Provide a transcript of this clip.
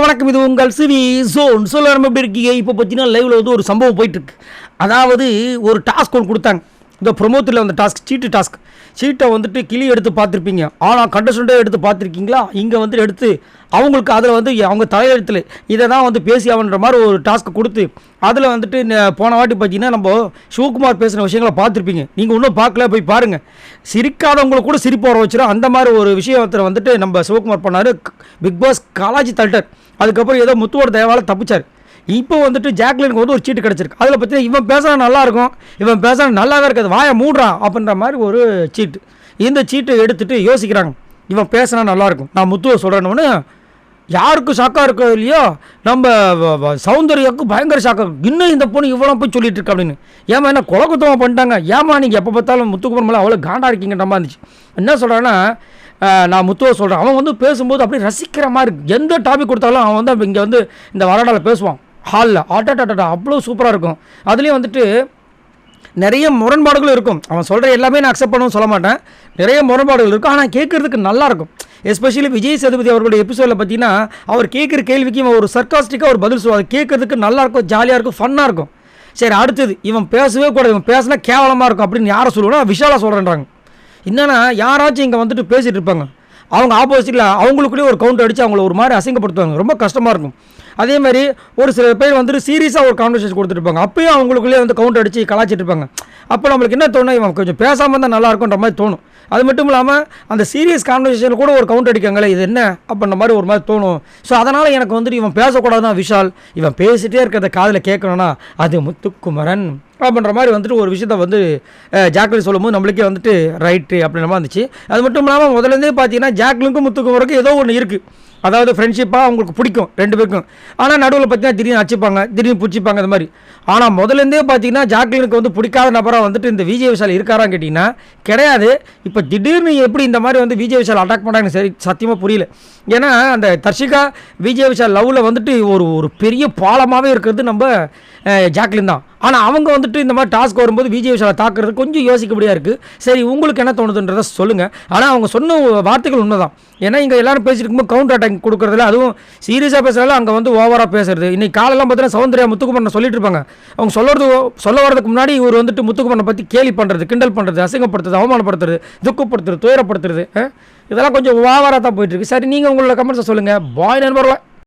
வணக்கம். இது உங்கள் சிவி ஜோன். சொல்ல நம்ம எப்படி இருக்கீங்க? இப்போ பார்த்தீங்கன்னா லைவில் வந்து ஒரு சம்பவம் போயிட்டுருக்கு. அதாவது ஒரு டாஸ்க் ஒன்று கொடுத்தாங்க. இந்த ப்ரொமோத்தில் வந்த டாஸ்க் சீட்டை வந்துட்டு கிளி எடுத்து பார்த்துருப்பீங்க. ஆனால் கண்டஸ்டண்ட்டே எடுத்து பார்த்துருக்கீங்களா? இங்கே வந்துட்டு எடுத்து அவங்களுக்கு அதில் வந்து அவங்க தலையெழுத்தில் இதை தான் வந்து பேசி ஆகன்ற மாதிரி ஒரு டாஸ்க் கொடுத்து அதில் வந்துட்டு போன வாட்டி பார்த்தீங்கன்னா நம்ம சிவகுமார் பேசுகிற விஷயங்களை பார்த்துருப்பீங்க. நீங்கள் இன்னும் பார்க்கல, போய் பாருங்கள். சிரிக்காதவங்களை கூட சிரிப்பு வர வச்சிடும். அந்த மாதிரி ஒரு விஷயத்தில் வந்துட்டு நம்ம சிவகுமார் பண்ணார். பிக் பாஸ் காலாஜி தல்டர். அதுக்கப்புறம் ஏதோ முத்துவோட தயவால் தப்பிச்சார். இப்போ வந்துட்டு ஜாக்லினுக்கு வந்து ஒரு சீட்டு கிடச்சிருக்கு. அதில் பார்த்தீங்கன்னா இவன் பேசுனா நல்லாயிருக்கும், இவன் பேசுனா நல்லாவே இருக்காது, வாயை மூடுறான் அப்படின்ற மாதிரி ஒரு சீட்டு. இந்த சீட்டை எடுத்துகிட்டு யோசிக்கிறாங்க, இவன் பேசுனா நல்லாயிருக்கும், நான் முத்துவை சொல்கிறேன்னு. யாருக்கும் ஷாக்காக இருக்கோ இல்லையோ, நம்ம சௌந்தர்யாவுக்கு பயங்கர ஷாக்காக இருக்கும். இன்னும் இந்த பொண்ணு இவ்வளோ போய் சொல்லிட்டு இருக்கா அப்படின்னு. ஏமா என்ன குலகுத்தமாக பண்ணிட்டாங்க, ஏமா நீங்கள் எப்போ பார்த்தாலும் முத்துக்குமார் மேலே அவ்வளோ காண்டா இருக்கீங்கன்ற மாதிரி இருந்துச்சு. என்ன சொல்கிறான்னா, நான் முத்துவை சொல்கிறேன், அவன் வந்து பேசும்போது அப்படியே ரசிக்கிற மாதிரி இருக்குது. எந்த டாபிக் கொடுத்தாலும் அவன் வந்து இங்கே வந்து இந்த வராடாவில் பேசுவான். ஹாலில் ஆட்டாட்டாட்டா அவ்வளோ சூப்பராக இருக்கும். அதுலேயும் வந்துட்டு நிறைய முரண்பாடுகளும் இருக்கும். அவன் சொல்கிற எல்லாமே நான் அக்செப்ட் பண்ணவும் சொல்ல மாட்டேன். நிறைய முரண்பாடுகள் இருக்கும், ஆனால் கேட்குறதுக்கு நல்லாயிருக்கும். எஸ்பெஷலி விஜய் சேதுபதி அவர்களுடைய எபிசோடில் பார்த்தீங்கன்னா அவர் கேட்குற கேள்விக்கு ஒரு சர்க்காஸ்டிக்காக ஒரு பதில் சொல்லுவார். கேட்குறதுக்கு நல்லாயிருக்கும், ஜாலியாக இருக்கும், ஃபன்னாக இருக்கும். சரி, அடுத்தது இவன் பேசவே கூடாது, இவன் பேசினா கேவலமாக இருக்கும் அப்படின்னு யாரை சொல்லுவோன்னா விஷாலாக சொல்கிறேன்றாங்க. என்னென்னா யாராச்சும் இங்கே வந்துட்டு பேசிகிட்டு இருப்பாங்க, அவங்க ஆப்போசிட்டில் அவங்களுக்குள்ளேயே ஒரு கவுண்ட் அடித்து அவங்கள ஒரு மாதிரி அசிங்கப்படுத்துவாங்க. ரொம்ப கஷ்டமாக இருக்கும். அதே மாதிரி ஒரு சில பேர் வந்துட்டு சீரியஸாக ஒரு கான்வர்சேஷன் கொடுத்துருப்பாங்க, அப்பயும் அவங்களுக்குள்ளேயே வந்து கவுண்ட் அடித்து கலாச்சிட்டு இருப்பாங்க. அப்போ நம்மளுக்கு என்ன தோணும், இவன் கொஞ்சம் பேசாமல் இருந்தால் நல்லா இருக்குன்ற மாதிரி தோணும். அது மட்டும் இல்லாமல் அந்த சீரியஸ் கான்வர்சேஷன் கூட ஒரு கவுண்ட் அடிக்காங்களே, இது என்ன அப்படின்ற மாதிரி ஒரு மாதிரி தோணும். ஸோ அதனால் எனக்கு வந்துட்டு இவன் பேசக்கூடாதுன்னா விஷால், இவன் பேசிகிட்டே இருக்கிறத காதில் கேட்கணும்னா அது முத்துக்குமரன் அப்படின்ற மாதிரி வந்துட்டு ஒரு விஷயத்த வந்து ஜாக்லின் சொல்லும்போது நம்மளுக்கே வந்துட்டு ரைட்டு அப்படின்ற மாதிரி இருந்துச்சு. அது மட்டும் இல்லாமல் முதலேருந்தே பார்த்தீங்கன்னா ஜாக்லினுக்கும் முத்துக்குமரனுக்கும் ஏதோ ஒன்று இருக்குது. அதாவது ஃப்ரெண்ட்ஷிப்பாக அவங்களுக்கு பிடிக்கும் ரெண்டு பேருக்கும். ஆனால் நடுவில் பார்த்தீங்கன்னா திடீர்னு அடிச்சுப்பாங்க, திடீர்னு பிடிச்சிப்பாங்க அந்த மாதிரி. ஆனால் முதலேருந்தே பார்த்தீங்கன்னா ஜாக்லினுக்கு வந்து பிடிக்காத நபராக வந்துட்டு இந்த விஜய் விஷால் இருக்காரான்னு கேட்டிங்கன்னா கிடையாது. இப்போ திடீர்னு எப்படி இந்த மாதிரி வந்து விஜய் விஷால் அட்டாக் பண்ணாங்கன்னு சரி சத்தியமாக புரியல. ஏன்னா அந்த தர்ஷிகா விஜய் விஷால் லவ்வில் வந்துட்டு ஒரு பெரிய பாலமாகவே இருக்கிறது நம்ம ஜாக்லின் தான். ஆனால் அவங்க வந்துட்டு இந்த மாதிரி டாஸ்க் வரும்போது விஜய் விஷாலை தாக்குறது கொஞ்சம் யோசிக்கபடியாக இருக்குது. சரி, உங்களுக்கு என்ன தோணுதுன்றதை சொல்லுங்கள். ஆனால் அவங்க சொன்ன வார்த்தைகள் உண்மை தான். ஏன்னா இங்கே எல்லாரும் பேசிட்டு இருக்கும்போது கவுண்டர் அட்டாக் கொடுக்குறதுல, அதுவும் சீரியஸாக பேசுகிறதால அங்கே வந்து ஓவராக பேசுறது. இன்றைக்கி காலெல்லாம் பார்த்தீங்கன்னா சௌந்தர்யா முத்துக்குமரனை சொல்லிட்டு இருப்பாங்க. அவங்க சொல்ல வரதுக்கு முன்னாடி இவர் வந்துட்டு முத்துக்குமரனை பற்றி கேலி பண்ணுறது, கிண்டல் பண்ணுறது, அசிங்கப்படுத்துறது, அவமானப்படுத்துறது, துக்கப்படுத்துறது, துயரப்படுத்துறது, இதெல்லாம் கொஞ்சம் ஓவராக தான் போயிட்டுருக்கு. சரி, நீங்கள் உங்களோட கமெண்ட்ஸை சொல்லுங்கள். பாய் நண்பர்களே.